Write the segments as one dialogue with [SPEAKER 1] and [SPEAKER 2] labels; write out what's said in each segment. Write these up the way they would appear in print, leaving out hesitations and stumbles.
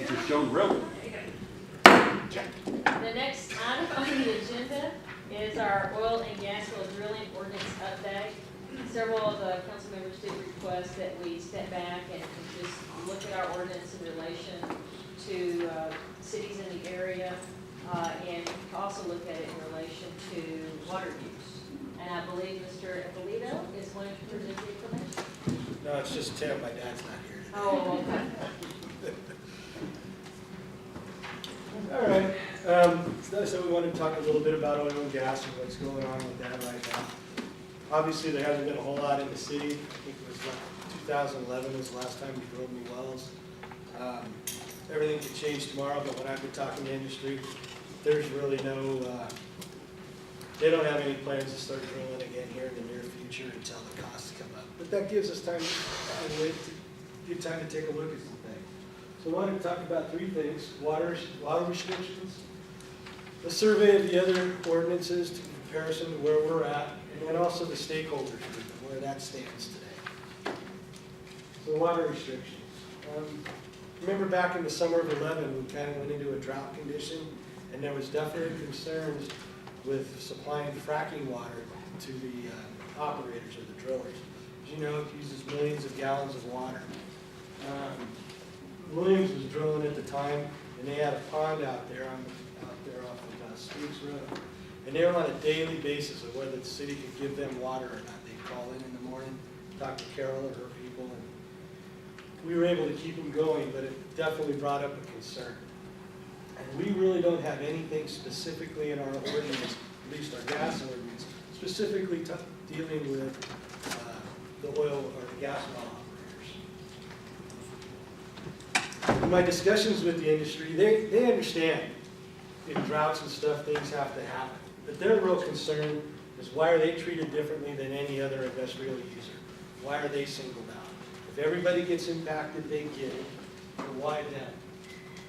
[SPEAKER 1] just showed real.
[SPEAKER 2] The next item on the agenda is our oil and gas well drilling ordinance update. Several of the council members did request that we step back and just look at our ordinance in relation to cities in the area, and also look at it in relation to water use. And I believe Mr. Ippolito is going to present the information.
[SPEAKER 3] No, it's just Tim. My dad's not here today.
[SPEAKER 2] Oh, okay.
[SPEAKER 3] All right. So we wanted to talk a little bit about oil and gas and what's going on with that right now. Obviously, there hasn't been a whole lot in the city. I think it was like 2011 was the last time we drilled new wells. Everything could change tomorrow, but when I've been talking to industry, there's really no, they don't have any plans to start drilling again here in the near future until the costs come up. But that gives us time, good time to take a look at some things. So I wanted to talk about three things: water restrictions, a survey of the other ordinances to comparison to where we're at, and then also the stakeholders group, where that stands today. So water restrictions. Remember back in the summer of 11, we kind of went into a drought condition, and there was definitely concerns with supplying fracking water to the operators or the drillers. As you know, it uses millions of gallons of water. Williams was drilling at the time, and they had a pond out there off of Speaks Road. And they were on a daily basis of whether the city could give them water or not. They'd call in the morning, talk to Carol or her people, and we were able to keep them going, but it definitely brought up a concern. And we really don't have anything specifically in our ordinance, at least our gas ordinance, specifically dealing with the oil or the gas well operators. In my discussions with the industry, they understand in droughts and stuff, things have to happen. But their real concern is, why are they treated differently than any other industrial user? Why are they singled out? If everybody gets impacted, they get it. And why them?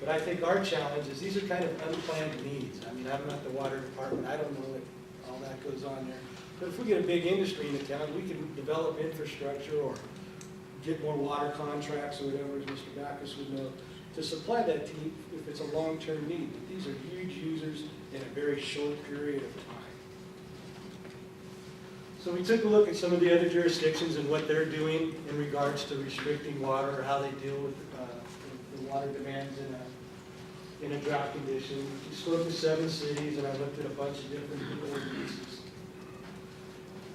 [SPEAKER 3] But I think our challenge is, these are kind of unplanned needs. I mean, I'm not the water department. I don't know what all that goes on there. But if we get a big industry in the town, we can develop infrastructure or get more water contracts or whatever, as Mr. Backus would know, to supply that team if it's a long-term need. But these are huge users in a very short period of time. So we took a look at some of the other jurisdictions and what they're doing in regards to restricting water, or how they deal with the water demands in a drought condition. We spoke to 7 cities, and I looked at a bunch of different ordinances.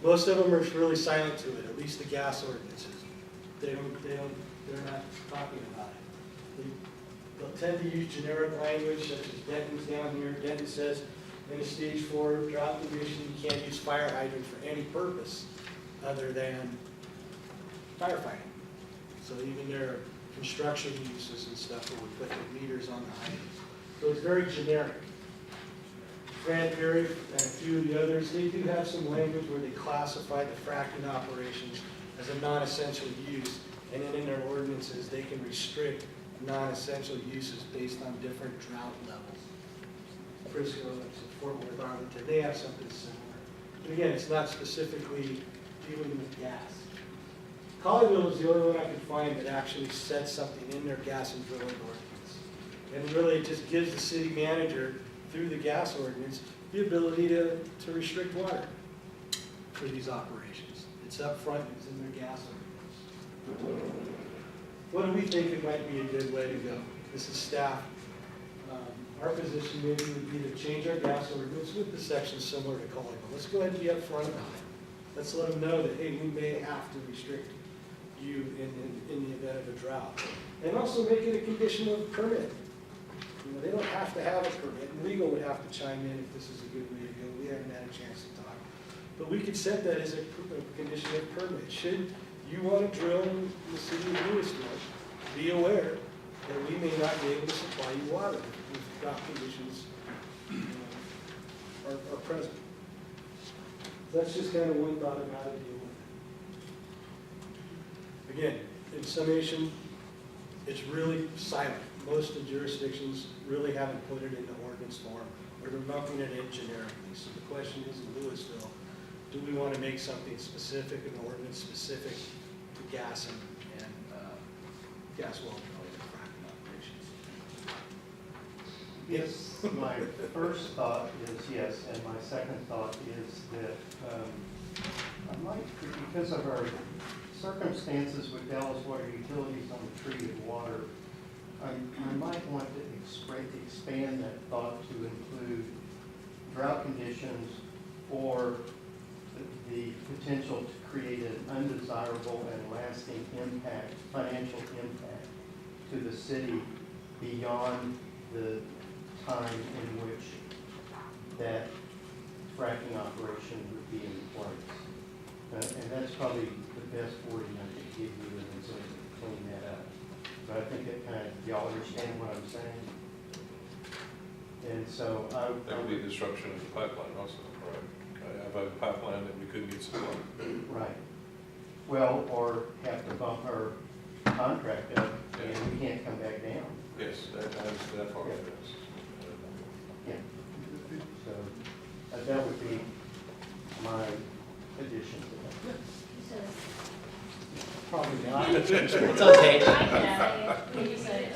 [SPEAKER 3] Most of them are really silent to it, at least the gas ordinances. They're not talking about it. They'll tend to use generic language, such as Denton's down here. Denton says, in a stage 4 drought condition, you can't use fire hydrant for any purpose other than firefighting. So even their construction uses and stuff, where we put the meters on the hydrants. So it's very generic. Cranberry and a few of the others, they do have some language where they classify the fracking operations as a non-essential use, and then in their ordinances, they can restrict non-essential uses based on different drought levels. Frisco, Fort Worth, Arlington, they have something similar. But again, it's not specifically dealing with gas. Colleyville is the only one I could find that actually said something in their gas and drilling ordinance. And really it just gives the city manager, through the gas ordinance, the ability to restrict water for these operations. It's up front, it's in their gas ordinance. What do we think it might be a good way to go? This is staff. Our position maybe would be to change our gas ordinance with the section similar to Colleyville. Let's go ahead and be up front about it. Let's let them know that, hey, we may have to restrict you in the event of a drought. And also make it a conditional permit. You know, they don't have to have a permit. And legal would have to chime in if this is a good way to go. We haven't had a chance to talk. But we could set that as a condition of permit. Should you want to drill in the city of Lewisville, be aware that we may not be able to supply you water if drought conditions are present. So that's just kind of one thought of how to deal with it. Again, in summation, it's really silent. Most of the jurisdictions really haven't put it into ordinance form, or they're lumping it in generically. So the question is, in Lewisville, do we want to make something specific, an ordinance specific to gas and gas well drilling and fracking operations?
[SPEAKER 1] Yes, my first thought is yes, and my second thought is that I might, because of our circumstances with Dallas Water Utilities on the treated water, I might want to expand that thought to include drought conditions or the potential to create an undesirable and lasting impact, financial impact to the city beyond the time in which that fracking operation would be in place. And that's probably the best wording I could give you and so clean that up. But I think that kind of, y'all understand what I'm saying? And so
[SPEAKER 4] That would be disruption of the pipeline also, right? I have a pipeline that we couldn't get supply.
[SPEAKER 1] right. Well, or have to bump our contract up and we can't come back down.
[SPEAKER 4] Yes, that part of it is.
[SPEAKER 1] Yeah. So that would be my addition to that.
[SPEAKER 2] So,
[SPEAKER 3] Probably not.
[SPEAKER 5] It's okay.
[SPEAKER 2] I know, can you say it?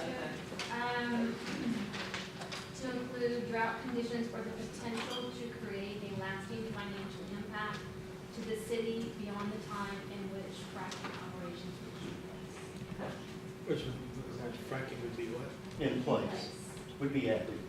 [SPEAKER 6] To include drought conditions or the potential to create a lasting financial impact to the city beyond the time in which fracking operations would take place.
[SPEAKER 5] Which fracking would be what?
[SPEAKER 1] In place, would be active.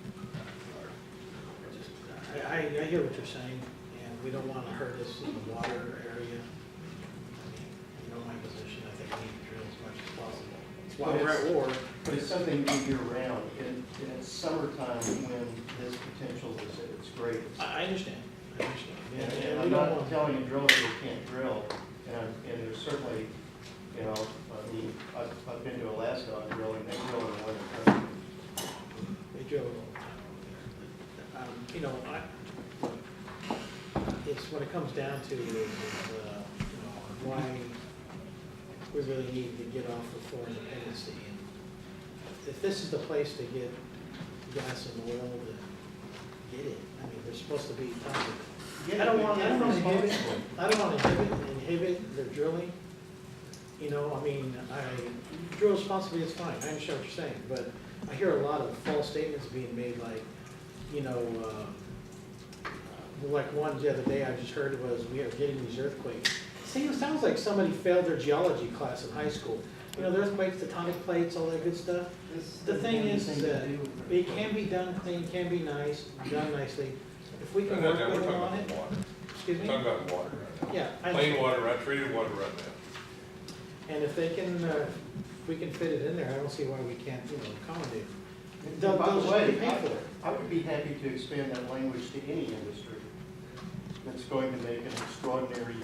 [SPEAKER 5] I hear what you're saying, and we don't want to hurt us in the water area. I mean, you know my position, I think we need to drill as much as possible. That's why we're at war.
[SPEAKER 1] But it's something we do year round. And it's summertime when this potential is at its greatest.
[SPEAKER 5] I understand, I understand.
[SPEAKER 1] And
[SPEAKER 5] we
[SPEAKER 1] I'm
[SPEAKER 5] don't
[SPEAKER 1] not
[SPEAKER 5] want-
[SPEAKER 1] telling you drillers you can't drill, and there's certainly, you know, I mean, I've been to Alaska on drilling, they drill in the winter time.
[SPEAKER 5] They drill all the time over there. But, you know, it's what it comes down to is, you know, why we really need to get off of foreign dependency. And if this is the place to get gas and oil, then get it. I mean, there's supposed to be tons of it. I don't want to inhibit their drilling. You know, I mean, drill responsibly is fine, I understand what you're saying, but I hear a lot of false statements being made, like, you know, like one the other day I just heard was, we are getting these earthquakes. See, it sounds like somebody failed their geology class in high school. You know, the earthquakes, tectonic plates, all that good stuff. The thing is that it can be done clean, can be nice, done nicely. If we can work with them on it. Excuse
[SPEAKER 4] We're
[SPEAKER 5] me?
[SPEAKER 4] talking about water right now.
[SPEAKER 5] Yeah. I
[SPEAKER 4] Plain
[SPEAKER 5] understand.
[SPEAKER 4] water, right, treated water right now.
[SPEAKER 5] And if they can, we can fit it in there, I don't see why we can't, you know, accommodate.
[SPEAKER 1] And
[SPEAKER 5] They'll
[SPEAKER 1] by the
[SPEAKER 5] just
[SPEAKER 1] way,
[SPEAKER 5] be paid for it.
[SPEAKER 1] I would be happy to expand that language to any industry that's going to make an extraordinary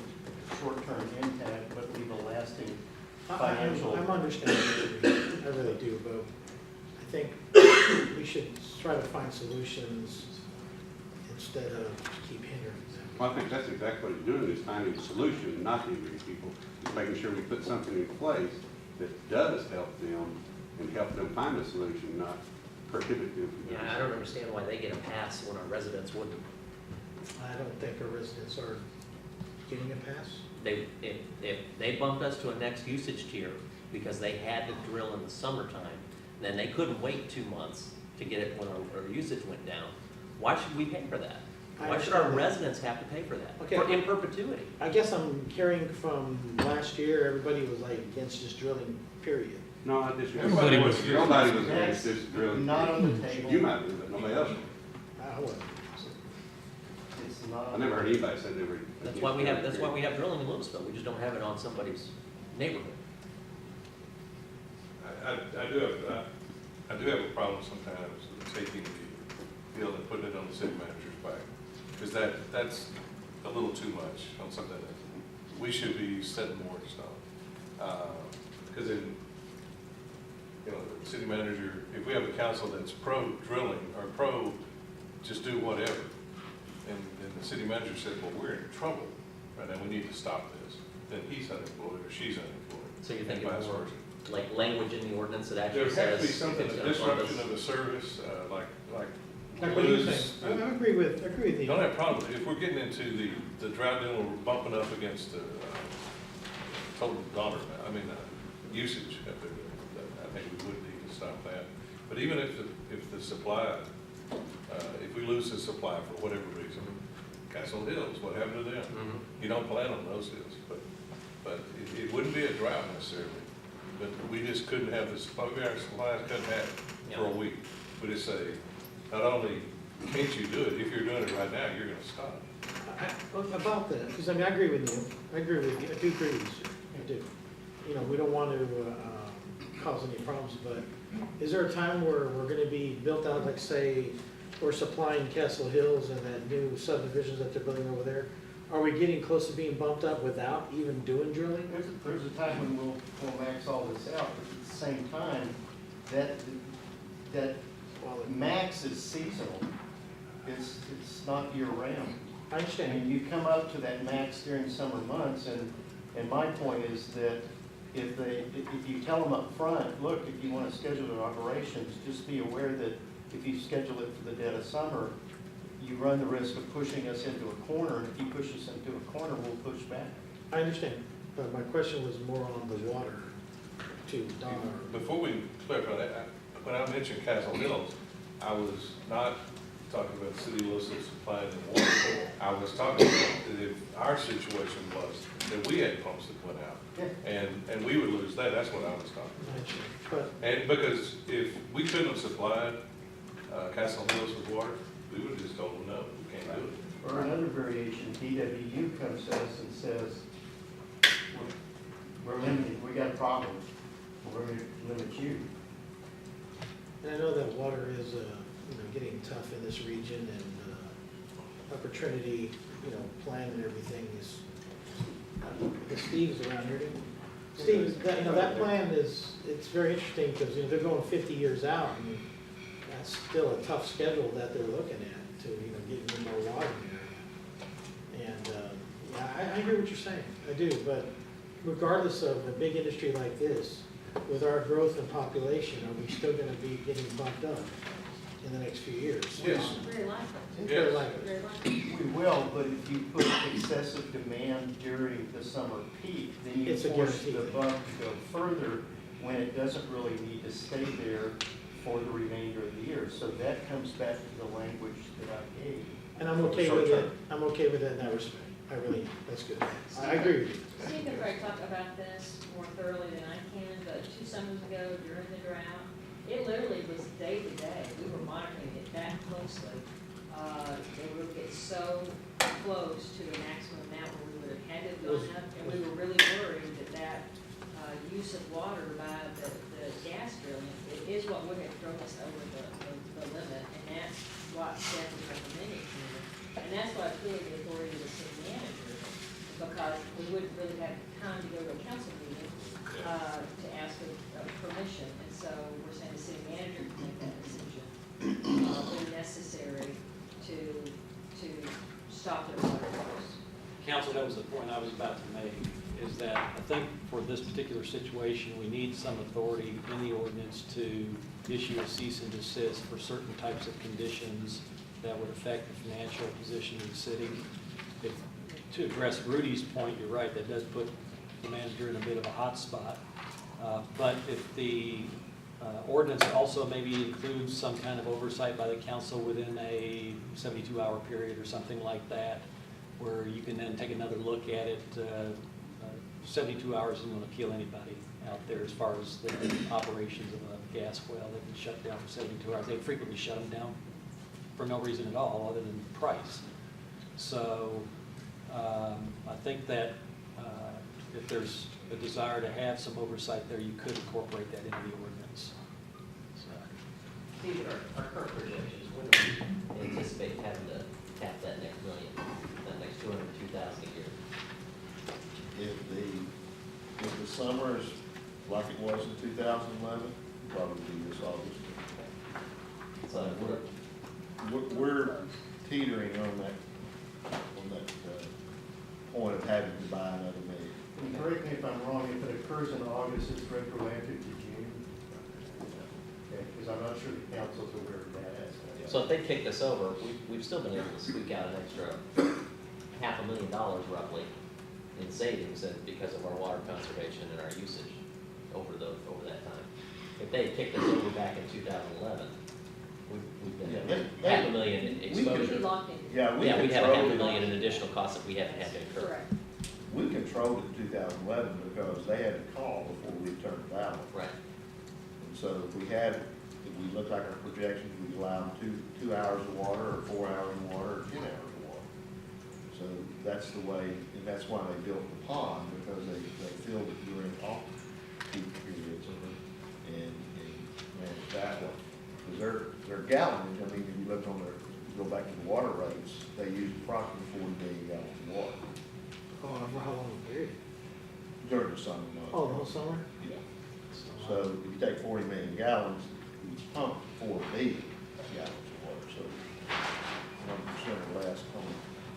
[SPEAKER 1] short-term impact, but leave a lasting financial.
[SPEAKER 5] I'm understanding what you mean. I really do, but I think we should try to find solutions instead of keep hindering them.
[SPEAKER 7] Well, I think that's exactly what he's doing, is finding a solution, not hindering people. He's making sure we put something in place that does help them and help them find a solution, not prohibit them from doing
[SPEAKER 8] Yeah, I don't understand why they get a pass when our residents wouldn't.
[SPEAKER 5] I don't think our residents are getting a pass.
[SPEAKER 8] If they bumped us to a next usage tier because they had to drill in the summertime, then they couldn't wait 2 months to get it when our usage went down. Why should we pay for that? Why should our residents have to pay for that?
[SPEAKER 5] Okay.
[SPEAKER 8] In perpetuity?
[SPEAKER 5] I guess I'm carrying from last year, everybody was like against just drilling, period.
[SPEAKER 7] No, I disagree.
[SPEAKER 4] Everybody was-
[SPEAKER 7] Nobody was going
[SPEAKER 1] That's
[SPEAKER 7] to just really.
[SPEAKER 1] not on the table.
[SPEAKER 7] You might be, but nobody else.
[SPEAKER 5] I wasn't.
[SPEAKER 1] It's not.
[SPEAKER 7] I never heard anybody say they were.
[SPEAKER 8] That's why we have drilling in Lewisville. We just don't have it on somebody's neighborhood.
[SPEAKER 4] I do have a problem sometimes with taking the field and putting it on the city manager's back. Because that's a little too much on something that we should be setting more in stone. Because in, you know, the city manager, if we have a council that's pro-drilling or pro just do whatever, and the city manager says, well, we're in trouble right now, we need to stop this, then he's unemployed or she's unemployed.
[SPEAKER 8] So you're thinking
[SPEAKER 4] and vice
[SPEAKER 8] more
[SPEAKER 4] versa.
[SPEAKER 8] like language in the ordinance that
[SPEAKER 4] There
[SPEAKER 8] actually
[SPEAKER 4] has
[SPEAKER 8] says.
[SPEAKER 4] to be something,
[SPEAKER 8] if
[SPEAKER 4] a
[SPEAKER 8] it's gonna fund
[SPEAKER 4] disruption
[SPEAKER 8] us-
[SPEAKER 4] of the service, like
[SPEAKER 5] Like, what do you
[SPEAKER 4] Blues,
[SPEAKER 5] think? I agree with you.
[SPEAKER 4] don't have a problem, if we're getting into the drought deal, we're bumping up against the total dollar, usage, I think we would need to stop that. But even if the supply if we lose the supply for whatever reason, Castle Hills, what happened to them? You don't plan on those hills, but it wouldn't be a drought necessarily. But we just couldn't have the supply, our supplies couldn't have it for a week. We just say, not only can't you do it, if you're doing it right now, you're gonna stop.
[SPEAKER 5] About that, because I mean, I agree with you, I do agree with you, I do. You know, we don't want to cause any problems, but is there a time where we're gonna be built out, like say, we're supplying Castle Hills and that new subdivisions that they're building over there? Are we getting close to being bumped up without even doing drilling?
[SPEAKER 1] There's a time when we'll max all this out, but at the same time, that max is seasonal. It's not year round.
[SPEAKER 5] I understand.
[SPEAKER 1] And you come up to that max during summer months, and my point is that if you tell them up front, look, if you want to schedule their operations, just be aware that if you schedule it for the dead of summer, you run the risk of pushing us into a corner, and if you push us into a corner, we'll push back.
[SPEAKER 5] I understand, but my question was more on the water to Don.
[SPEAKER 4] Before we clarify that, when I mentioned Castle Hills, I was not talking about the city of Lewisville supplying them water. I was talking about that if our situation was that we had pumps that went out,
[SPEAKER 1] Yeah.
[SPEAKER 4] and we would lose that, that's what I was talking about.
[SPEAKER 5] But
[SPEAKER 4] And because if we couldn't have supplied Castle Hills with water, we would have just told them, no, we can't do it.
[SPEAKER 1] Or another variation, DWU comes to us and says, we're limited, we got a problem, we're going to limit you.
[SPEAKER 5] and I know that water is, getting tough in this region, and Upper Trinity, plan and everything is, Steve's around here, didn't he? Steve, that plan it's very interesting, because, they're going 50 years out, and that's still a tough schedule that they're looking at to, getting more water in there. And, I hear what you're saying, I do, but regardless of a big industry like this, with our growth in population, are we still gonna be getting bumped up in the next few years?
[SPEAKER 4] Yes.
[SPEAKER 2] Very likely,
[SPEAKER 5] Very
[SPEAKER 4] Yes.
[SPEAKER 5] likely.
[SPEAKER 2] very likely.
[SPEAKER 1] We will, but if you put excessive demand during the summer peak, then you
[SPEAKER 5] It's a
[SPEAKER 1] force
[SPEAKER 5] guarantee.
[SPEAKER 1] the bump to go further when it doesn't really need to stay there for the remainder of the year. So that comes back to the language that I gave.
[SPEAKER 5] And I'm okay with it, I'm okay with that in that respect, I really am, that's good. I agree with you.
[SPEAKER 2] Steve can probably talk about this more thoroughly than I can, but 2 summers ago during the drought, it literally was day to day. We were monitoring it that closely. It would get so close to the maximum amount where we would have had to have gone up, and we were really worried that use of water by the gas drilling is what would have thrown us over the limit, and that's what staff is recommending here. And that's why I feel the authority of the city manager, because we wouldn't really have time to go to a council meeting to ask for permission. And so we're saying the city manager can make that decision when necessary to stop their water flows.
[SPEAKER 9] Council, that was the point I was about to make, is that I think for this particular situation, we need some authority in the ordinance to issue a cease and desist for certain types of conditions that would affect the financial position of the city. To address Rudy's point, you're right, that does put the manager in a bit of a hot spot. But if the ordinance also maybe includes some kind of oversight by the council within a 72-hour period or something like that, where you can then take another look at it. 72 hours isn't going to kill anybody out there as far as the operations of a gas well. They can shut down for 72 hours. They frequently shut them down for no reason at all other than price. So I think that if there's a desire to have some oversight there, you could incorporate that into the ordinance.
[SPEAKER 8] Steve, our current projections, when do we anticipate having to tap that next million, that next 202,000 a year?
[SPEAKER 10] If the summer is like it was in 2011, probably this August.
[SPEAKER 8] So
[SPEAKER 10] We're teetering on that point of having to buy another million.
[SPEAKER 1] And correct me if I'm wrong, if it occurs in August, it's retroactive to June. Okay, because I'm not sure the council's aware of that aspect.
[SPEAKER 8] So if they kick this over, we've still been able to squeak out an extra $500,000 roughly in savings because of our water conservation and our usage over that time. If they had kicked us over back in 2011, we've been
[SPEAKER 10] Yeah,
[SPEAKER 8] $500,000 million
[SPEAKER 2] We'd be
[SPEAKER 8] exposure.
[SPEAKER 2] locked in.
[SPEAKER 10] Yeah, we
[SPEAKER 8] Yeah, we'd have a
[SPEAKER 10] controlled
[SPEAKER 8] $500,000
[SPEAKER 10] it,
[SPEAKER 8] in additional costs that we haven't had to incur.
[SPEAKER 2] Correct.
[SPEAKER 10] we controlled it in 2011 because they had to call before we turned it out.
[SPEAKER 8] Right.
[SPEAKER 10] And so if we looked like our projections, we'd allow them 2 hours of water, or 4 hours of water, or 10 hours of water. So that's the way, and that's why they built the pond, because they filled it during off-peak periods and managed that way. Because their gallonage, I mean, if you look on their, go back to the water rates, they use approximately 40 million gallons of water
[SPEAKER 5] Oh, for how long a period?
[SPEAKER 10] during the summer months.
[SPEAKER 5] Oh, the whole summer?
[SPEAKER 10] Yeah. So if you take 40 million gallons, you pump 4 billion gallons of water, so 1% or less on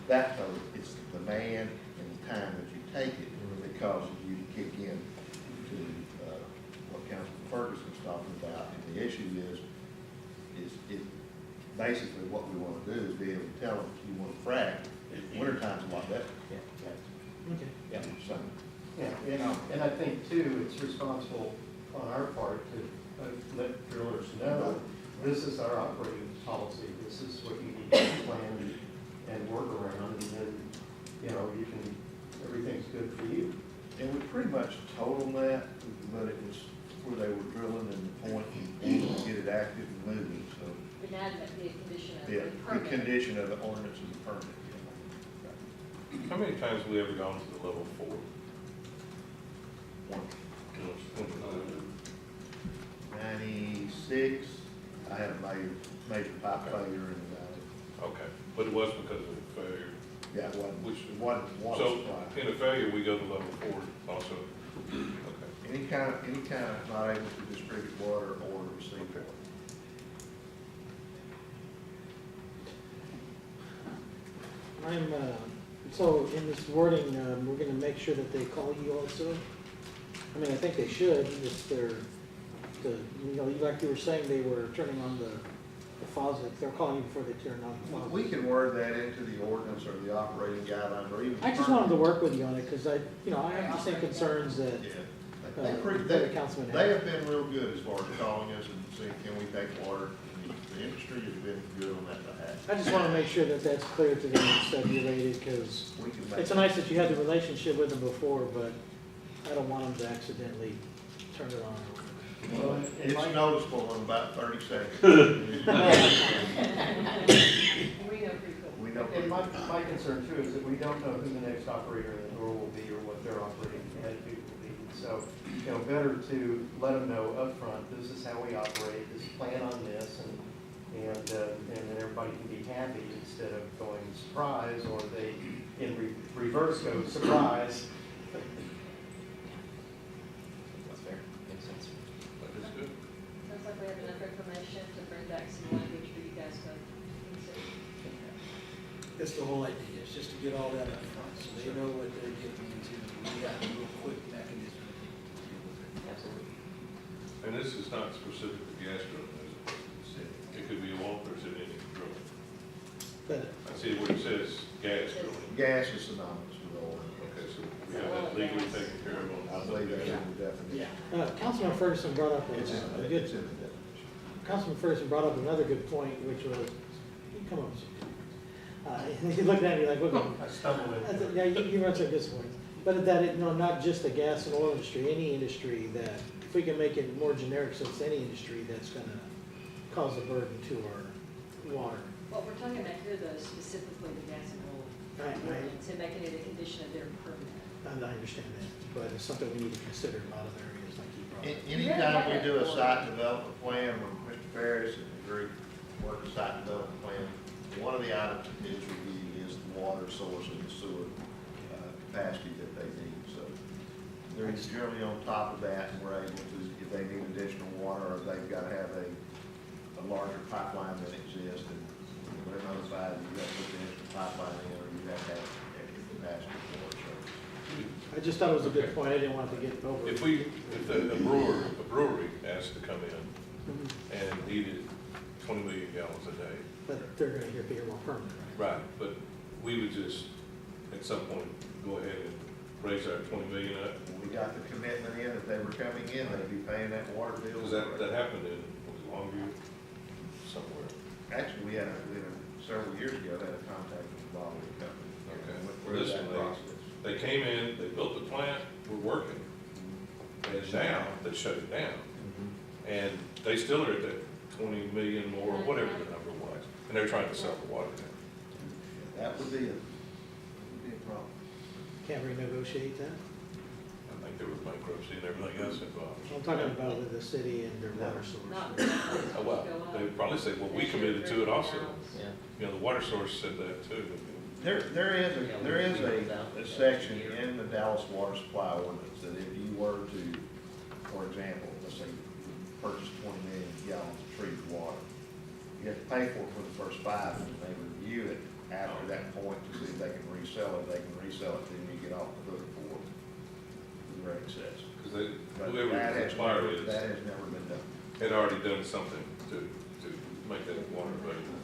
[SPEAKER 10] that, though, it's the demand and the time that you take it that causes you to kick in to what Councilman Ferguson's talking about. And the issue is it, basically what we want to do is be able to tell them, if you want to frack, wintertime's a lot better.
[SPEAKER 5] Okay.
[SPEAKER 8] Yeah.
[SPEAKER 10] Summer.
[SPEAKER 1] Yeah, and I think too, it's responsible on our part to let drillers know, this is our operating policy, this is what you need to plan and work around, and then, you know, you can, everything's good for you.
[SPEAKER 10] And we pretty much told them that, but it was where they were drilling and the point and to get it active and moving, so.
[SPEAKER 2] But now that the condition of
[SPEAKER 10] Yeah,
[SPEAKER 2] the
[SPEAKER 10] the
[SPEAKER 2] permit.
[SPEAKER 10] condition of the ordinance is a permit.
[SPEAKER 4] How many times have we ever gone to the level 4?
[SPEAKER 10] One.
[SPEAKER 4] 96.
[SPEAKER 10] 96, I had a major pipe failure and,
[SPEAKER 4] Okay, but it was because of failure.
[SPEAKER 10] yeah, it wasn't,
[SPEAKER 4] Which,
[SPEAKER 10] water
[SPEAKER 4] so
[SPEAKER 10] supply.
[SPEAKER 4] in a failure, we go to level 4 also. Okay.
[SPEAKER 10] Any kind of not able to distribute water or receive water.
[SPEAKER 5] So in this wording, we're gonna make sure that they call you also? I mean, I think they should, if they're, you know, like you were saying, they were turning on the faucet, they're calling you before they turn on the faucet.
[SPEAKER 10] We can word that into the ordinance or the operating guidelines or even.
[SPEAKER 5] I just wanted to work with you on it, because I have the same concerns that
[SPEAKER 10] Yeah.
[SPEAKER 5] the councilman
[SPEAKER 10] They
[SPEAKER 5] had.
[SPEAKER 10] have been real good as far as calling us and saying, can we take water? The industry has been good on that behalf.
[SPEAKER 5] I just want to make sure that that's clear to them and stipulated, because
[SPEAKER 10] We can make.
[SPEAKER 5] it's nice that you had the relationship with them before, but I don't want them to accidentally turn it on.
[SPEAKER 1] Well, and
[SPEAKER 10] It's
[SPEAKER 1] my-
[SPEAKER 10] noticeable in about 30 seconds.
[SPEAKER 2] We know pretty cool.
[SPEAKER 10] We know.
[SPEAKER 1] And my concern too is that we don't know who the next operator in the door will be or what their operating attitude will be. So, you know, better to let them know upfront, this is how we operate, this plan on this, and then everybody can be happy instead of going surprise, or they, in reverse, go surprise.
[SPEAKER 8] That's fair. Makes sense.
[SPEAKER 4] That is good.
[SPEAKER 2] Sounds like we have enough information to bring back some language for you guys to consider.
[SPEAKER 3] That's the whole idea, is just to get all that up front, so they know what they're getting into. We got a real quick mechanism to deal with it.
[SPEAKER 8] Absolutely.
[SPEAKER 4] And this is not specific to gas drilling, is it? It could be a water, or is it any drilling?
[SPEAKER 5] But
[SPEAKER 4] I see where it says gas drilling.
[SPEAKER 10] Gas is synonymous with oil.
[SPEAKER 4] Okay, so we have that legally taken care of on.
[SPEAKER 10] I believe that's in the definition.
[SPEAKER 5] Councilman Ferguson brought up
[SPEAKER 10] It's in
[SPEAKER 5] a
[SPEAKER 10] the
[SPEAKER 5] good,
[SPEAKER 10] definition.
[SPEAKER 5] Councilman Ferguson brought up another good point, which was, you come up with some. He looked at me like, look.
[SPEAKER 1] I stumbled
[SPEAKER 5] I
[SPEAKER 1] in.
[SPEAKER 5] said, yeah, you brought some good points. But that, not just the gas and oil industry, any industry that, if we can make it more generic, so it's any industry that's gonna cause a burden to our water.
[SPEAKER 2] What we're talking about here, though, is specifically the gas and oil
[SPEAKER 5] Right.
[SPEAKER 2] ordinance, and making it a condition of their permit.
[SPEAKER 5] And I understand that, but it's something we need to consider in a lot of areas, like you brought up.
[SPEAKER 10] Anytime we do a site development plan, when Mr. Ferris and the group work a site development plan, one of the items that is reviewed is the water source and the sewer capacity that they need. So they're generally on top of that, and we're able to, if they need additional water, or they've got to have a larger pipeline than exists, and they're notified, you got to put the extra pipeline in, or you have to have extra capacity for it. So
[SPEAKER 5] I just thought it was a good point, I didn't want it to get over.
[SPEAKER 4] If a brewery asked to come in
[SPEAKER 5] Mhm.
[SPEAKER 4] and needed 20 million gallons a day.
[SPEAKER 5] But they're gonna be here more permanent, right?
[SPEAKER 4] Right, but we would just, at some point, go ahead and raise our 20 million up.
[SPEAKER 10] we got the commitment in, if they were coming in, they'd be paying that water bill.
[SPEAKER 4] Because that happened in, was it Longview, somewhere.
[SPEAKER 10] Actually, we had a several years ago, they had a contact with the bottling company.
[SPEAKER 4] Okay.
[SPEAKER 10] And went
[SPEAKER 4] Well,
[SPEAKER 10] through
[SPEAKER 4] this
[SPEAKER 10] that
[SPEAKER 4] one,
[SPEAKER 10] process.
[SPEAKER 4] they came in, they built the plant, we're working. And now they shut it down. And they still are at that 20 million more, whatever the number was. And they're trying to sell the water now.
[SPEAKER 10] That would be a problem.
[SPEAKER 5] Can't renegotiate that?
[SPEAKER 4] I think there was bankruptcy and everything else involved.
[SPEAKER 5] I'm talking about with the city and their water
[SPEAKER 2] Not.
[SPEAKER 5] source.
[SPEAKER 4] Oh, well, they probably said, well, we committed to it also.
[SPEAKER 8] Yeah.
[SPEAKER 4] You know, the water source said that too.
[SPEAKER 10] There is a section in the Dallas Water Supply Ordinance that if you were to, for example, let's say, purchase 20 million gallons of treated water, you have to pay for it for the first 5, and they review it after that point to see if they can resell it. They can resell it, then you get off the hook for the excess.
[SPEAKER 4] Because
[SPEAKER 10] But
[SPEAKER 4] whoever
[SPEAKER 10] that
[SPEAKER 4] the
[SPEAKER 10] has
[SPEAKER 4] supplier
[SPEAKER 10] never-
[SPEAKER 4] is
[SPEAKER 10] That has never been done.
[SPEAKER 4] had already done something to make that water available.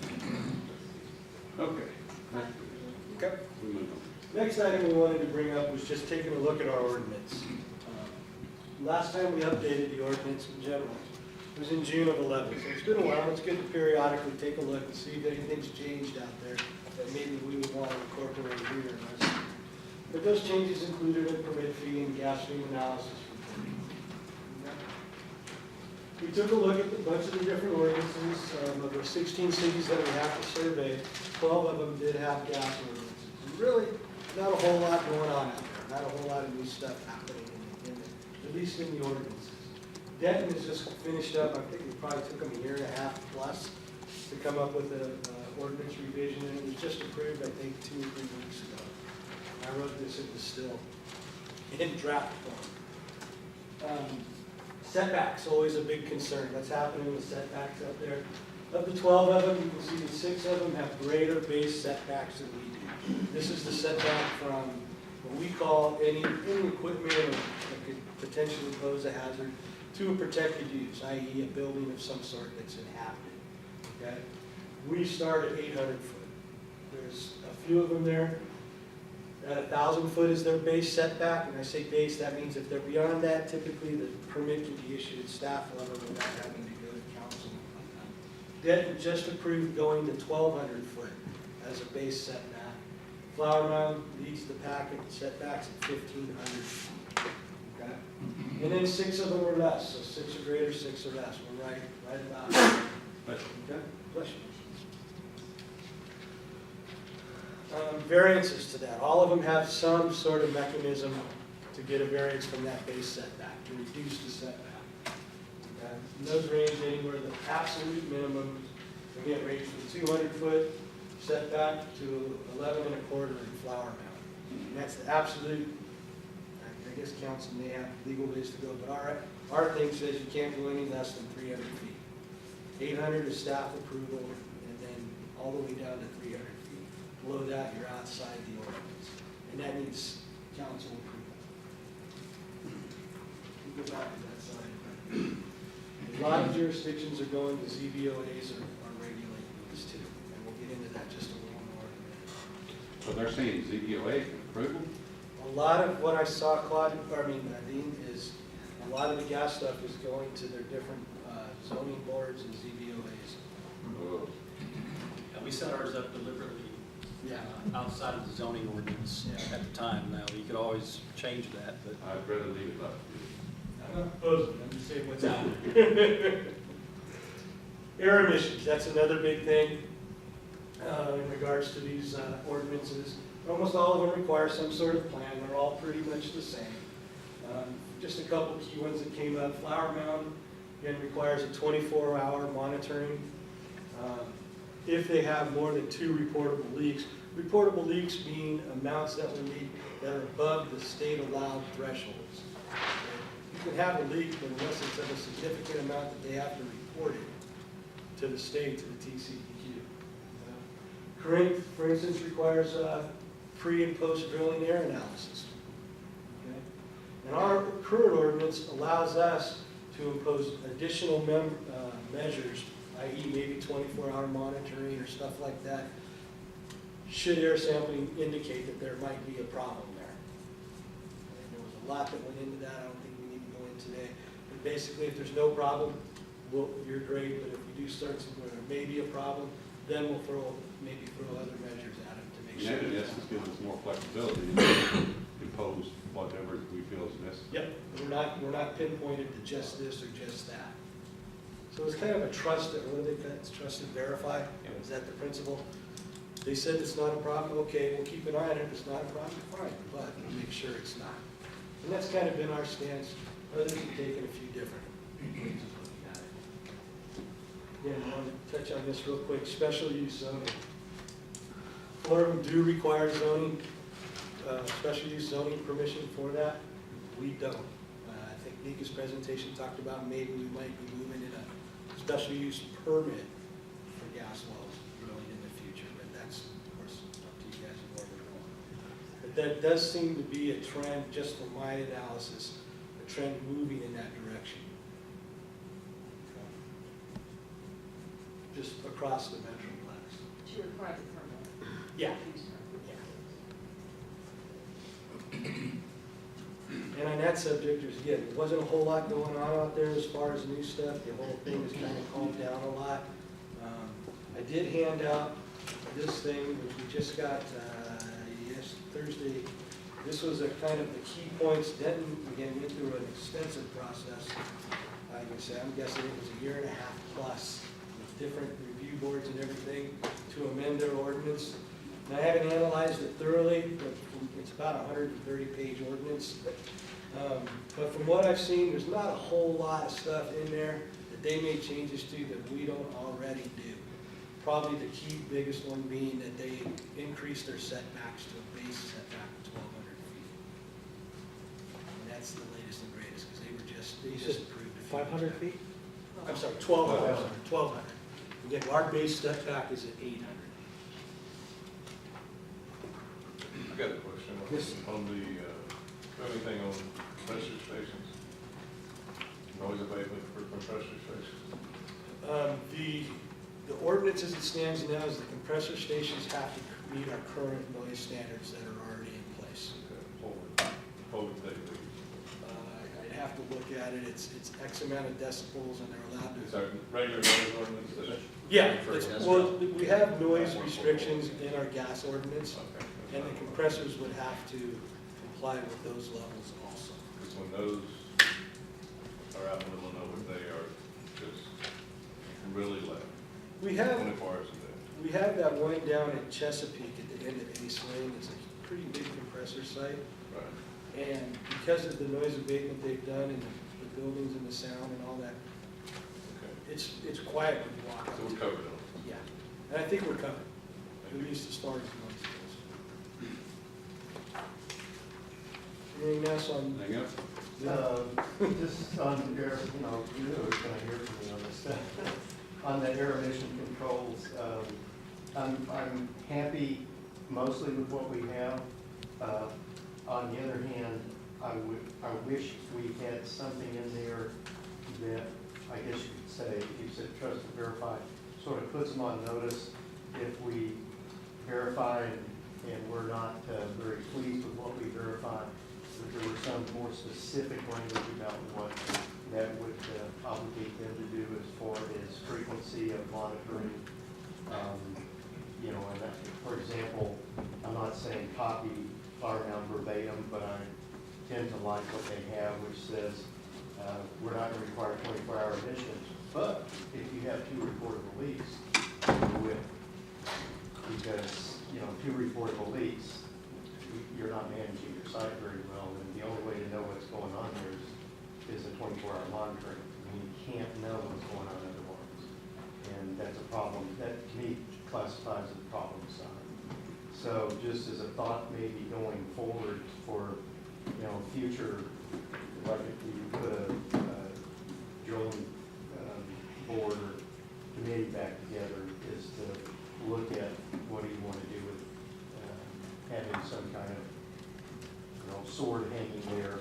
[SPEAKER 7] Okay.
[SPEAKER 3] Okay.
[SPEAKER 7] We move on.
[SPEAKER 3] Next item we wanted to bring up was just taking a look at our ordinance. Last time we updated the ordinance in general was in June of 11. So it's been a while. It's good to periodically take a look and see if anything's changed out there that maybe we would want to incorporate here. But those changes included a permit fee and gas stream analysis reporting. We took a look at a bunch of the different ordinances. Of the 16 cities that we have to survey, 12 of them did have gas ordinances. Really, not a whole lot going on out there. Not a whole lot of new stuff happening, at least in the ordinances. Denton has just finished up, I think it probably took them a year and a half plus to come up with an ordinance revision, and it was just approved, I think, 2 or 3 weeks ago. I wrote this, it was still in draft form. Setbacks, always a big concern. What's happening with setbacks up there? Of the 12 of them, you can see that 6 of them have greater base setbacks than we do. This is the setback from what we call any equipment that could potentially pose a hazard to a protected use, i.e. a building of some sort that's inhabited. Okay? We start at 800 foot. There's a few of them there. At 1,000 foot is their base setback. When I say base, that means if they're beyond that, typically the permit can be issued at staff level without having to go to council. Denton just approved going to 1,200 foot as a base setback. Flower Mound leads the pack at setbacks at 1,500. Okay? And then 6 of them are less, so 6 are greater, 6 are less. We're right about it. Okay? Question? Variances to that. All of them have some sort of mechanism to get a variance from that base setback, to reduce the setback. Okay? And those range anywhere, the absolute minimum, again, range from 200 foot setback to 11 1/4 in Flower Mound. And that's the absolute, I guess council may have legal ways to go, but our thing says you can't go any less than 300 feet. 800 is staff approval, and then all the way down to 300 feet. Below that, you're outside the ordinance, and that needs council approval. We'll go back to that side. A lot of jurisdictions are going to ZBOAs or regulating these too, and we'll get into that just a little more in a minute.
[SPEAKER 7] So they're saying ZBOA approval?
[SPEAKER 3] A lot of what I saw, Dean, is a lot of the gas stuff is going to their different zoning boards and ZBOAs.
[SPEAKER 7] Oh.
[SPEAKER 9] We set ours up deliberately
[SPEAKER 3] Yeah.
[SPEAKER 9] outside of the zoning ordinance
[SPEAKER 3] Yeah.
[SPEAKER 9] at the time. Now, you could always change that, but
[SPEAKER 7] I'd rather leave it like
[SPEAKER 3] I'm not opposing, I'm just saying what's out there. Air emissions, that's another big thing in regards to these ordinances. Almost all of them require some sort of plan, they're all pretty much the same. Just a couple key ones that came up. Flower Mound, again, requires a 24-hour monitoring. If they have more than 2 reportable leaks being amounts that are above the state allowed thresholds. You can have a leak, but unless it's of a significant amount that they have to report it to the state, to the TCEQ. Corinth, for instance, requires pre and post drilling air analysis. Okay? And our current ordinance allows us to impose additional measures, i.e. maybe 24-hour monitoring or stuff like that, should air sampling indicate that there might be a problem there. And there was a lot that went into that, I don't think we need to go into today. But basically, if there's no problem, you're great, but if we do start somewhere, there may be a problem, then we'll maybe throw other measures at it to make
[SPEAKER 7] And
[SPEAKER 3] sure.
[SPEAKER 7] that in
[SPEAKER 3] it's-
[SPEAKER 7] essence gives us more flexibility to impose whatever we feel is necessary.
[SPEAKER 3] Yep, we're not pinpointed to just this or just that. So it's kind of a trust, what do they call it? It's trust and verify, is that the principle? They said it's not a problem, okay, we'll keep an eye on it, if it's not a problem, fine, but we'll make sure it's not. And that's kind of been our stance, others have taken a few different ways of looking at it. Again, I want to touch on this real quick, special use zoning. Four of them do require zoning, special use zoning permission for that. We don't. I think Nika's presentation talked about maybe we might be moving in a special use permit for gas wells drilling in the future, but that's, of course, up to you guys and where we're going. But that does seem to be a trend, just from my analysis, a trend moving in that direction. Just across the metroplex.
[SPEAKER 2] To require the permit.
[SPEAKER 3] Yeah. And on that subject, there's, again, there wasn't a whole lot going on out there as far as new stuff. The whole thing has kind of calmed down a lot. I did hand out this thing, which we just got, Thursday. This was a kind of the key points. Denton, again, went through an extensive process. I can say, I'm guessing it was a year and a half plus, with different review boards and everything, to amend their ordinance. And I haven't analyzed it thoroughly, but it's about a 130-page ordinance. But from what I've seen, there's not a whole lot of stuff in there that they made changes to that we don't already do. Probably the key biggest one being that they increased their setbacks to a base setback of 1,200 feet. And that's the latest and greatest, because they just approved it.
[SPEAKER 5] 500 feet?
[SPEAKER 3] I'm sorry, 1,200. 1,200. Again, our base setback is at 800.
[SPEAKER 4] I got a question on the, anything on compressor stations? Noise abatement for compressor stations?
[SPEAKER 3] The ordinance as it stands now is the compressor stations have to meet our current noise standards that are already in place.
[SPEAKER 4] What would they be?
[SPEAKER 3] I'd have to look at it, it's X amount of decibels and they're allowed
[SPEAKER 4] Is
[SPEAKER 3] to.
[SPEAKER 4] our regular noise ordinance that?
[SPEAKER 3] Yeah,
[SPEAKER 8] For
[SPEAKER 3] it's-
[SPEAKER 8] industrial.
[SPEAKER 3] well, we have noise restrictions in our gas ordinance,
[SPEAKER 4] Okay.
[SPEAKER 3] and the compressors would have to comply with those levels also.
[SPEAKER 4] Because when those are out in the middle of nowhere, they are just really loud.
[SPEAKER 3] We have
[SPEAKER 4] 24 hours a day.
[SPEAKER 3] We have that one down at Chesapeake at the end of Ace Lane. It's a pretty big compressor site.
[SPEAKER 4] Right.
[SPEAKER 3] And because of the noise abatement they've done and the buildings and the sound and all that,
[SPEAKER 4] Okay.
[SPEAKER 3] it's quiet when you walk
[SPEAKER 4] So
[SPEAKER 3] out.
[SPEAKER 4] we're covered on it.
[SPEAKER 3] Yeah, and I think we're covered, at least as far as noise goes. Anything else on?
[SPEAKER 7] Anything else?
[SPEAKER 1] Just on air, you know, it's gonna hear from me on this stuff. On the air emission controls, I'm happy mostly with what we have. On the other hand, I wish we had something in there that, I guess you could say, you said trust and verify, sort of puts them on notice if we verify and we're not very pleased with what we verify, that there were some more specific language about what that would obligate them to do as far as frequency of monitoring. You know, and that, for example, I'm not saying copy fire down verbatim, but I tend to like what they have, which says, we're not gonna require 24-hour emissions, but if you have 2 reportable leaks, you will. Because, you know, 2 reportable leaks, you're not managing your site very well, and the only way to know what's going on there is a 24-hour monitoring. I mean, you can't know what's going on otherwise. And that's a problem, that to me classifies as a problem sign. So just as a thought, maybe going forward for, you know, future, like if we put a drilling board or committee back together, is to look at what do you want to do with having some kind of, you know, sword hanging there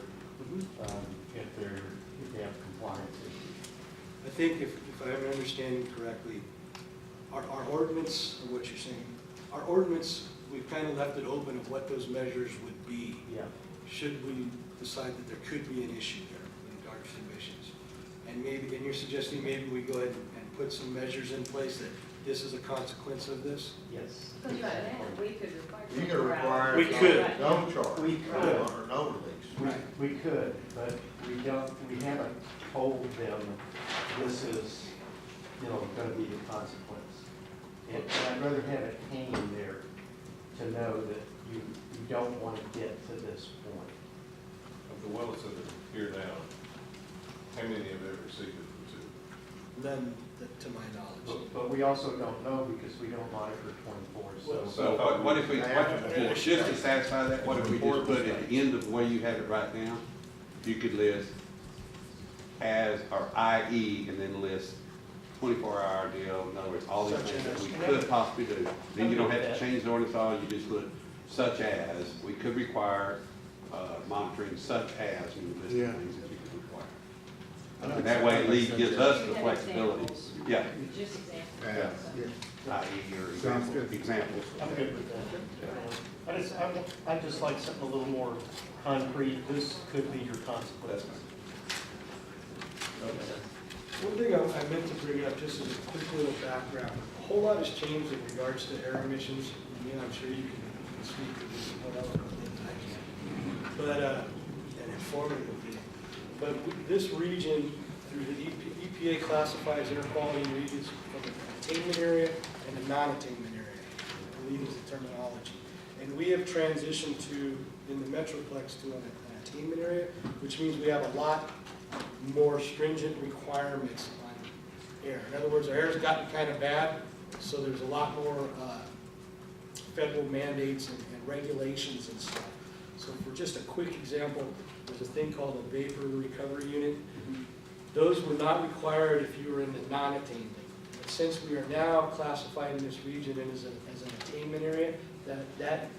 [SPEAKER 1] if they have compliance issues.
[SPEAKER 3] I think if I'm understanding correctly, our ordinance, or what you're saying, our ordinance, we've kind of left it open of what those measures would be.
[SPEAKER 1] Yeah.
[SPEAKER 3] Should we decide that there could be an issue there in regards to emissions. And maybe, and you're suggesting maybe we go ahead and put some measures in place that this is a consequence of this?
[SPEAKER 1] Yes.
[SPEAKER 2] Because right now, we could require.
[SPEAKER 10] You can require.
[SPEAKER 3] We could.
[SPEAKER 10] No charge.
[SPEAKER 1] We could.
[SPEAKER 10] Or no release.
[SPEAKER 1] We could, but we haven't told them this is, gonna be the consequence. And I'd rather have it hanging there to know that you don't want to get to this point.
[SPEAKER 4] Of the wells that are here now, how many have ever received it?
[SPEAKER 3] None to my knowledge.
[SPEAKER 1] But we also don't know because we don't monitor 24, so.
[SPEAKER 7] So what if we, just to satisfy that, what if we just put at the end of the way you have it right now, you could list as, or IE, and then list 24-hour deal, in other words, all these things that we could possibly do. Then you don't have to change the ordinance at all, you just put such as, we could require monitoring such as, you list the things that you could require. And that way it gives us the flexibility. Yeah.
[SPEAKER 2] Just examples.
[SPEAKER 7] IE or examples.
[SPEAKER 1] I'm good with that. I'd just like something a little more concrete. This could be your consequence.
[SPEAKER 3] One thing I meant to bring up, just as a quick little background, a whole lot has changed in regards to air emissions. I'm sure you can speak to this more eloquently than I can, but, and informatively. But this region, through the EPA classifies air quality regions from an attainment area and a non-attainment area, I believe is the terminology. And we have transitioned to, in the Metroplex, to an attainment area, which means we have a lot more stringent requirements on air. In other words, our air's gotten kind of bad, so there's a lot more federal mandates and regulations and stuff. So for just a quick example, there's a thing called a vapor recovery unit. Those were not required if you were in the non-attainment. But since we are now classified in this region as an attainment area, that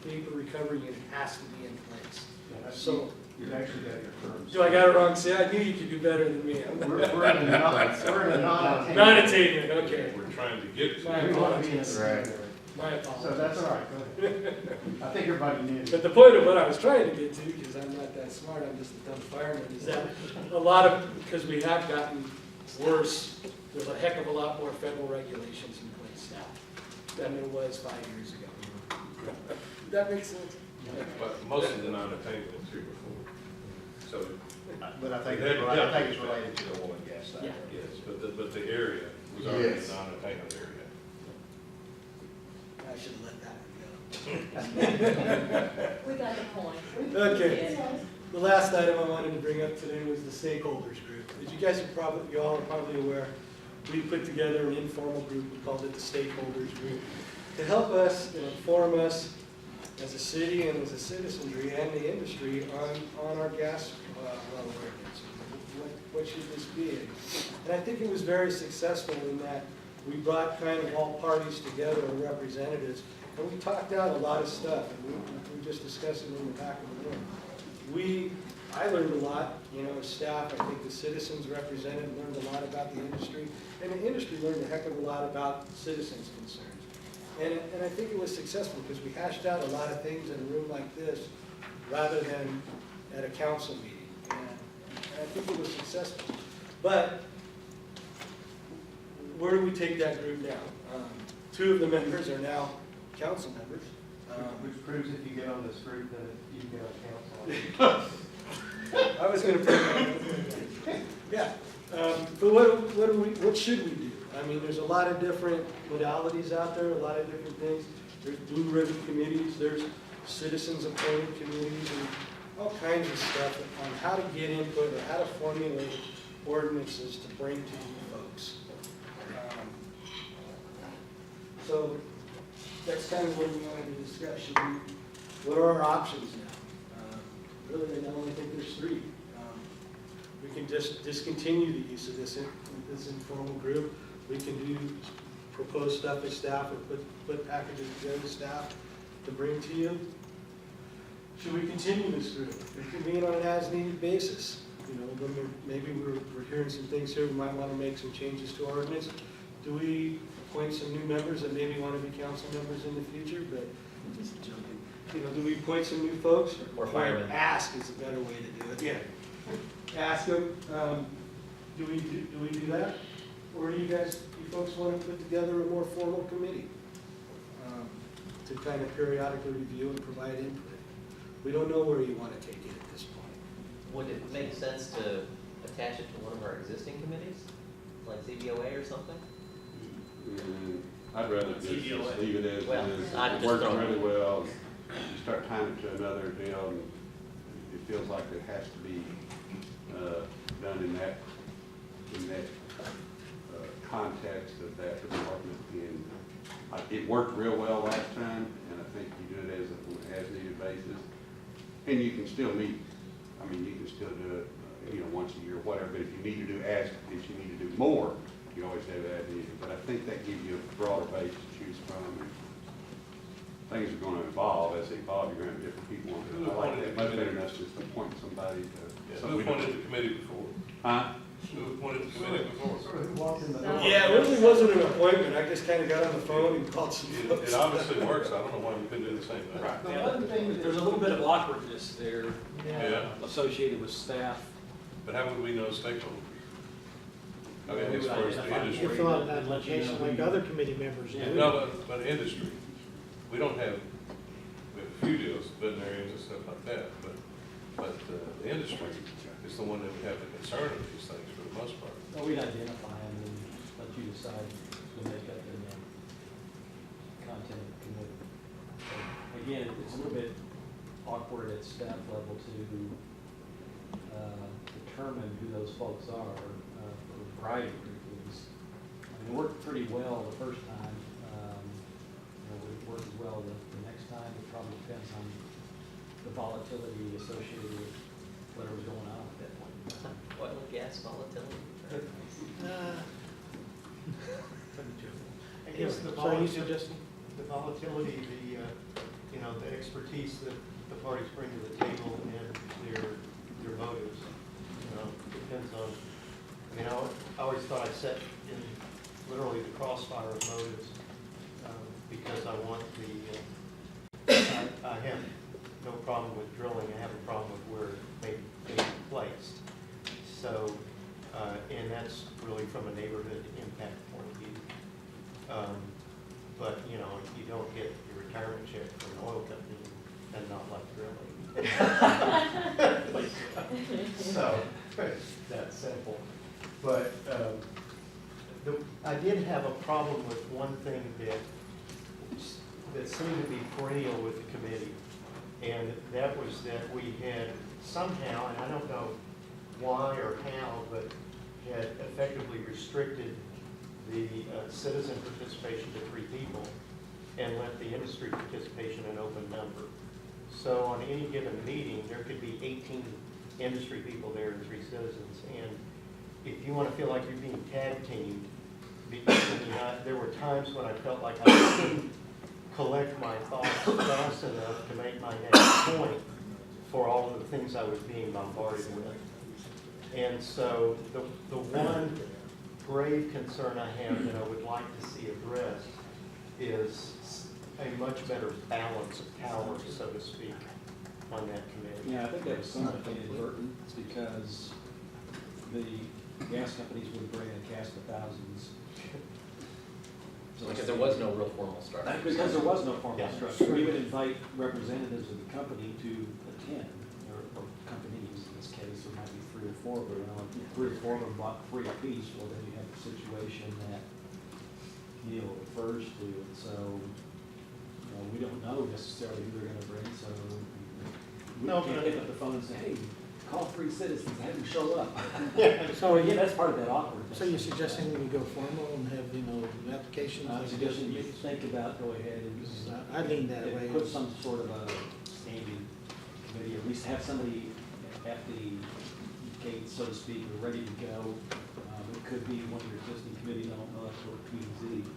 [SPEAKER 3] vapor recovery unit has to be in place. So
[SPEAKER 1] You've actually got your terms.
[SPEAKER 3] do I got it wrong? See, I knew you could do better than me.
[SPEAKER 1] We're in a non-attainment.
[SPEAKER 3] Non-attainment, okay.
[SPEAKER 4] We're trying to get to.
[SPEAKER 3] My
[SPEAKER 1] We want to be in a
[SPEAKER 3] apologies.
[SPEAKER 1] attainment.
[SPEAKER 3] My
[SPEAKER 1] So
[SPEAKER 3] apologies.
[SPEAKER 1] that's all right, go ahead. I think everybody knew.
[SPEAKER 3] But the point of what I was trying to get to, because I'm not that smart, I'm just a dumb fireman, is that a lot of, because we have gotten worse, there's a heck of a lot more federal regulations in place now than there was 5 years ago. That makes sense?
[SPEAKER 4] But most of the non-attainment is here before. So,
[SPEAKER 10] But I think
[SPEAKER 4] They had to
[SPEAKER 10] it's related to the oil and gas side.
[SPEAKER 3] Yeah.
[SPEAKER 4] yes, but the area was already a
[SPEAKER 10] Yes.
[SPEAKER 4] non-attainment area.
[SPEAKER 3] I should have let that one
[SPEAKER 2] We got the point.
[SPEAKER 3] go. Okay. The last item I wanted to bring up today was the stakeholders group. As you guys you all are probably aware, we put together an informal group, we called it the stakeholders group, to help us and inform us as a city and as a citizenry and the industry on our gas well ordinance. What should this be? And I think it was very successful in that we brought kind of all parties together and representatives, and we talked out a lot of stuff, and we just discussed it in the back of the room. I learned a lot, as staff. I think the citizens represented learned a lot about the industry, and the industry learned a heck of a lot about citizens' concerns. And I think it was successful because we hashed out a lot of things in a room like this rather than at a council meeting. And I think it was successful. But where do we take that group now? 2 of the members are now council members.
[SPEAKER 1] Which proves if you get on this group that you get on council.
[SPEAKER 3] I was going to put that. Yeah. But what should we do? I mean, there's a lot of different modalities out there, a lot of different things. There's blue ribbon committees, there's citizens appointed committees, and all kinds of stuff on how to get input or how to formulate ordinances to bring to you folks. So that's kind of what we wanted to discuss. What are our options now? Really, I only think there's 3. We can just discontinue the use of this informal group. We can propose stuff as staff or put packages together as staff to bring to you. Should we continue this group? We can meet on an as-needed basis. Maybe we're hearing some things here. We might want to make some changes to our ordinance. Do we appoint some new members that maybe want to be council members in the future? But just joking. Do we appoint some new folks?
[SPEAKER 8] Or firemen.
[SPEAKER 3] Ask is a better way to do it. Yeah. Ask them. Do we do that? Or do you folks want to put together a more formal committee to kind of periodically review and provide input? We don't know where you want to take it at this point.
[SPEAKER 8] Would it make sense to attach it to one of our existing committees, like CBOA or something?
[SPEAKER 7] I'd rather just leave it as
[SPEAKER 8] Well,
[SPEAKER 7] it is.
[SPEAKER 8] I'm
[SPEAKER 7] It
[SPEAKER 8] just
[SPEAKER 7] works
[SPEAKER 8] throwing-
[SPEAKER 7] really well. You start tying it to another deal, and it feels like it has to be done in that context of that department. And it worked real well last time, and I think you do it as an as-needed basis. And you can still meet, I mean, you can still do it, once a year, whatever, but if you need to do more, you always have that needed. But I think that gives you a broader base to choose from. Things are gonna evolve. As they evolve, you're gonna have different people on it. I like that much better than us just appointing somebody to.
[SPEAKER 4] Who appointed the committee before?
[SPEAKER 7] Huh?
[SPEAKER 4] Who appointed the committee before?
[SPEAKER 1] Sort of who walked in the door.
[SPEAKER 3] Yeah, it really wasn't an appointment. I just kind of got on the phone and called some folks.
[SPEAKER 4] It obviously works. I don't know why we couldn't do the same thing.
[SPEAKER 9] Right.
[SPEAKER 1] The
[SPEAKER 9] Yeah,
[SPEAKER 1] one thing that-
[SPEAKER 9] there's a little bit of awkwardness there
[SPEAKER 4] Yeah.
[SPEAKER 9] associated with staff.
[SPEAKER 4] But how would we know stakeholders? I mean,
[SPEAKER 9] We
[SPEAKER 4] as
[SPEAKER 9] would
[SPEAKER 4] far as the
[SPEAKER 9] identify-
[SPEAKER 5] You
[SPEAKER 4] industry.
[SPEAKER 5] fill out an
[SPEAKER 9] Let you know
[SPEAKER 5] application
[SPEAKER 9] who
[SPEAKER 5] like
[SPEAKER 9] you-
[SPEAKER 5] other committee members do.
[SPEAKER 9] Yeah.
[SPEAKER 4] No, but industry. We don't have, we have a few deals, veterinarians and stuff like that, but the industry is the one that would have the concern of these things for the most part.
[SPEAKER 9] Well, we'd identify them and let you decide the makeup and the content of the committee. Again, it's a little bit awkward at staff level to determine who those folks are for a variety of reasons. I mean, it worked pretty well the first time. Would it work as well the next time? It probably depends on the volatility associated with whatever's going on at that point in time.
[SPEAKER 8] Oil and gas volatility?
[SPEAKER 1] I guess the
[SPEAKER 5] So are you
[SPEAKER 1] volatility,
[SPEAKER 5] suggesting?
[SPEAKER 1] the volatility, the expertise that the parties bring to the table and their motives, depends on, I always thought I sat in literally the crossfire of motives, because I want I have no problem with drilling, I have a problem with where it may be placed. So, and that's really from a neighborhood impact point of view. But, you don't get your retirement check from an oil company and not like drilling. So, it's that simple. But I did have a problem with one thing that seemed to be perennial with the committee. And that was that we had somehow, and I don't know why or how, but had effectively restricted the citizen participation to 3 people and let the industry participation an open number. So on any given meeting, there could be 18 industry people there and 3 citizens. And if you want to feel like you're being tag teamed, there were times when I felt like I couldn't collect my thoughts fast enough to make my next point for all of the things I was being bombarded with. And so the one grave concern I have that I would like to see addressed is a much better balance of power, so to speak, on that committee.
[SPEAKER 9] Yeah, I think that was somewhat inadvertent because the gas companies would bring a cast of thousands.
[SPEAKER 8] Because there was no real formal structure.
[SPEAKER 9] Because there was no formal
[SPEAKER 1] Yeah.
[SPEAKER 9] structure. We would invite representatives of the company to attend, or companies in this case, there might be 3 or 4, but if 3 or 4 of them bought 3 apiece, well, then you have the situation that Neil refers to. And so, we don't know necessarily who they're gonna bring, so we
[SPEAKER 1] No,
[SPEAKER 9] can't
[SPEAKER 1] but-
[SPEAKER 9] pick up the phone and say, hey, call 3 citizens, have them show up.
[SPEAKER 5] So
[SPEAKER 9] Again, that's part of that awkwardness.
[SPEAKER 5] So you're suggesting we go formal and have, applications?
[SPEAKER 9] I suggest you think about, go ahead and
[SPEAKER 5] I lean that way.
[SPEAKER 9] put some sort of a standing committee, at least have somebody at the gate, so to speak, or ready to go. It could be one of your existing committees, I don't know, that's what P and Z.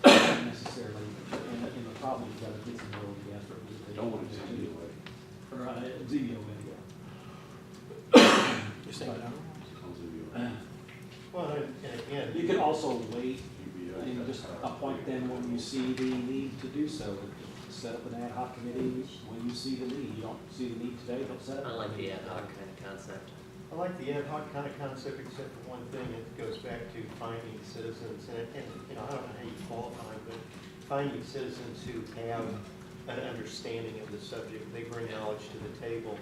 [SPEAKER 9] Not necessarily, and the problem is that it gets in the oil and gas representation.
[SPEAKER 7] Don't want to send it away.
[SPEAKER 9] Or ZBO, maybe.
[SPEAKER 5] You're saying no?
[SPEAKER 1] Well, and again.
[SPEAKER 9] You could also wait and just appoint them when you see the need to do so. Set up an ad hoc committee when you see the need. You don't see the need today, don't set up.
[SPEAKER 8] I like the ad hoc kind of concept.
[SPEAKER 1] I like the ad hoc kind of concept, except for one thing, it goes back to finding citizens, and, you know, I don't know how you qualify, but finding citizens who have an understanding of the subject, they bring knowledge to the table.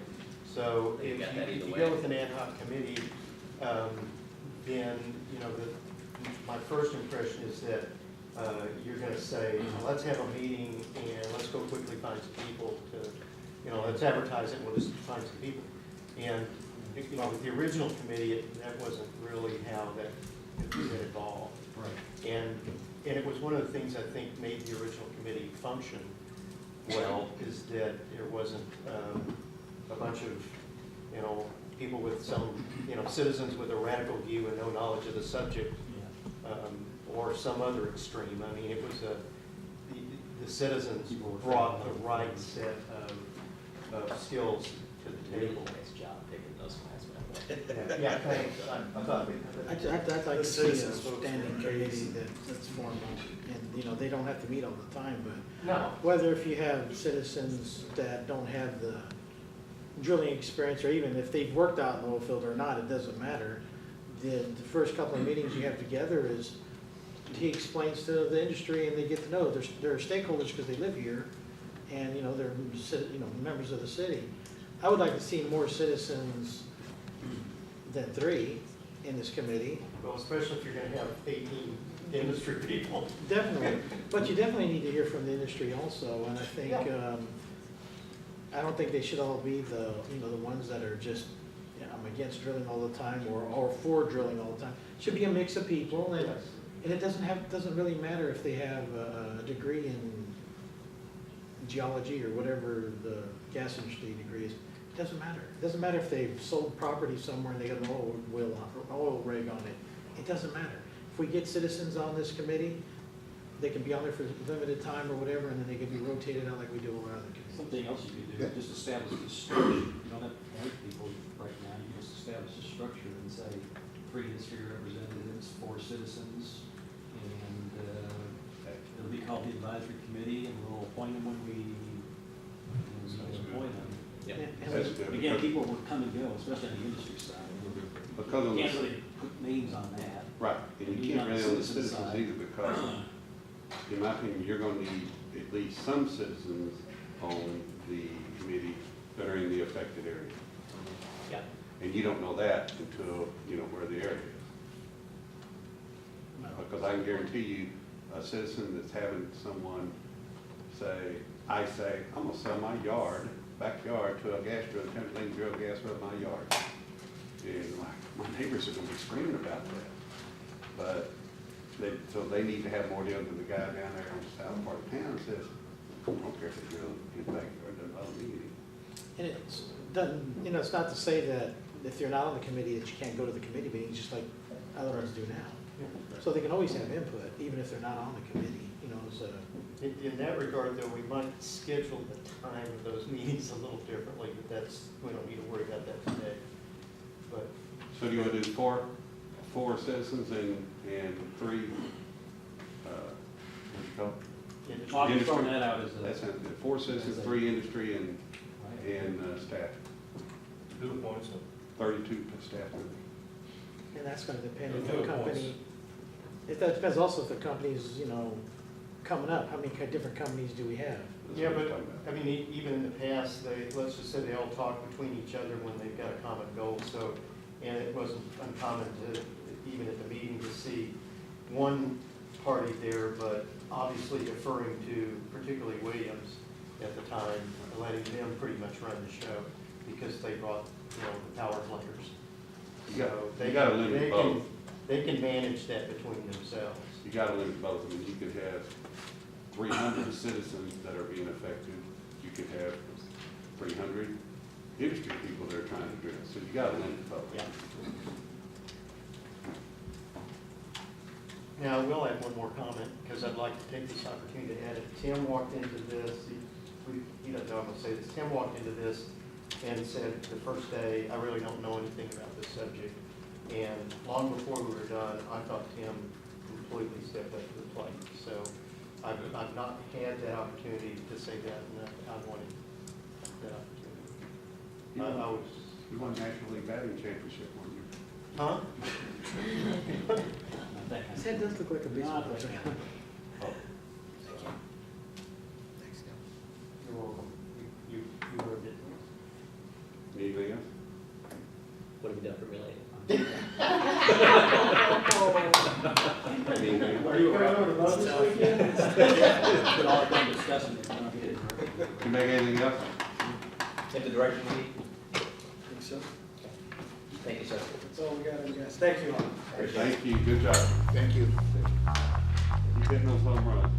[SPEAKER 1] So
[SPEAKER 8] You
[SPEAKER 1] if
[SPEAKER 8] got that
[SPEAKER 1] if
[SPEAKER 8] either
[SPEAKER 1] you
[SPEAKER 8] way.
[SPEAKER 1] go with an ad hoc committee, then, you know, my first impression is that you're gonna say, let's have a meeting and let's go quickly find some people to, you know, let's advertise it, we'll just find some people. And, you know, with the original committee, that wasn't really how that evolved.
[SPEAKER 9] Right.
[SPEAKER 1] And it was one of the things I think made the original committee function well, is that there wasn't a bunch of, you know, people with some, you know, citizens with a radical view and no knowledge of the subject, or some other extreme. I mean, it was the citizens brought the right set of skills to the
[SPEAKER 8] Really
[SPEAKER 1] table.
[SPEAKER 8] nice job picking those guys, man.
[SPEAKER 1] Yeah, thanks. I thought.
[SPEAKER 5] I'd like
[SPEAKER 3] The
[SPEAKER 5] to see a
[SPEAKER 3] citizens vote for
[SPEAKER 5] standing
[SPEAKER 3] it.
[SPEAKER 5] committee that's formal, and, you know, they don't have to meet all the time, but
[SPEAKER 1] No.
[SPEAKER 5] whether if you have citizens that don't have the drilling experience, or even if they've worked out in the oil field or not, it doesn't matter. The first couple of meetings you have together is, he explains to the industry and they get to know, they're stakeholders because they live here, and, you know, they're, you know, members of the city. I would like to see more citizens than 3 in this committee.
[SPEAKER 1] Well, especially if you're gonna have 18 industry people.
[SPEAKER 5] Definitely, but you definitely need to hear from the industry also, and I think,
[SPEAKER 1] Yeah.
[SPEAKER 5] I don't think they should all be the, you know, the ones that are just, you know, I'm against drilling all the time, or for drilling all the time. Should be a mix of people, and,
[SPEAKER 1] Yes.
[SPEAKER 5] and it doesn't really matter if they have a degree in geology or whatever the gas industry degree is. It doesn't matter. It doesn't matter if they've sold property somewhere and they got an oil rig on it. It doesn't matter. If we get citizens on this committee, they can be on there for a limited time or whatever, and then they can be rotated out like we do all our other committees.
[SPEAKER 9] Something else you could do, is just establish a structure. You don't have to appoint people right now, you just establish a structure and say 3 industry representatives, 4 citizens, and it'll be called the advisory committee, and we'll appoint them when we appoint them.
[SPEAKER 8] Yeah.
[SPEAKER 5] And-
[SPEAKER 7] That's good.
[SPEAKER 9] Again, people will come and go, especially on the industry side.
[SPEAKER 7] Because
[SPEAKER 9] You
[SPEAKER 7] of
[SPEAKER 9] can't
[SPEAKER 7] the,
[SPEAKER 9] really put names on that.
[SPEAKER 7] right, and you can't really on the citizens either, because in my opinion, you're gonna need at least some citizens on the committee that are in the affected area.
[SPEAKER 8] Yeah.
[SPEAKER 7] And you don't know that until, you know, where the area is. Because I can guarantee you, a citizen that's having someone say, I say, I'm gonna sell my backyard to a gas drill, temporary drill gas well in my yard. And my neighbors are gonna be screaming about that. But so they need to have more deal than the guy down there on the south part of town says, I don't care if they drill in the backyard, doesn't bother me any.
[SPEAKER 5] And it's doesn't, you know, it's not to say that if you're not on the committee, that you can't go to the committee meetings, just like other ones do now. So they can always have input, even if they're not on the committee, you know, so.
[SPEAKER 1] In that regard, though, we might schedule the time of those meetings a little differently, but we don't need to worry about that today. But
[SPEAKER 7] So do you want to do four citizens and 3, what do you call it?
[SPEAKER 9] Well, I'm just throwing that out as a.
[SPEAKER 7] That sounds good. 4 citizens, 3 industry, and staff.
[SPEAKER 4] Who appoints them?
[SPEAKER 7] 32 staff members.
[SPEAKER 5] And that's gonna depend
[SPEAKER 4] Who
[SPEAKER 5] if the
[SPEAKER 4] appoints?
[SPEAKER 5] company, that depends also if the company's, you know, coming up, how many different companies do we have?
[SPEAKER 7] That's
[SPEAKER 1] yeah,
[SPEAKER 7] what we're
[SPEAKER 1] but,
[SPEAKER 7] talking about.
[SPEAKER 1] I mean, even in the past, let's just say they all talk between each other when they've got a common goal, so, and it wasn't uncommon to, even at the meeting, to see one party there, but obviously deferring to particularly Williams at the time, letting them pretty much run the show, because they brought, you know, the power players.
[SPEAKER 7] You gotta limit both.
[SPEAKER 1] They can manage that between themselves.
[SPEAKER 7] You gotta limit both. I mean, you could have 300 citizens that are being affected. You could have 300 industry people that are trying to drill. So you gotta limit both.
[SPEAKER 8] Yeah.
[SPEAKER 1] Now, I will add one more comment, because I'd like to take this opportunity to add it. Tim walked into this, he doesn't know I'm gonna say this, Tim walked into this and said the first day, I really don't know anything about this subject. And long before we were done, I thought Tim completely stepped up to the plate. So I've not had that opportunity to say that, and I wanted that opportunity. I was
[SPEAKER 7] You won National League Batting Championship, weren't you?
[SPEAKER 1] Huh?
[SPEAKER 5] His head does look like a baseball player.
[SPEAKER 1] You're welcome. You heard it.
[SPEAKER 7] Anything else?
[SPEAKER 8] What have you done for me lately?
[SPEAKER 7] Anything?
[SPEAKER 1] Are you going to vote this weekend?
[SPEAKER 7] You make anything else?
[SPEAKER 8] In the direction we need?
[SPEAKER 3] Think so?
[SPEAKER 8] Thank you, sir.
[SPEAKER 3] That's all we got, I guess. Thank you all.
[SPEAKER 7] Thank you, good job.
[SPEAKER 10] Thank you.
[SPEAKER 7] Keep hitting those home runs.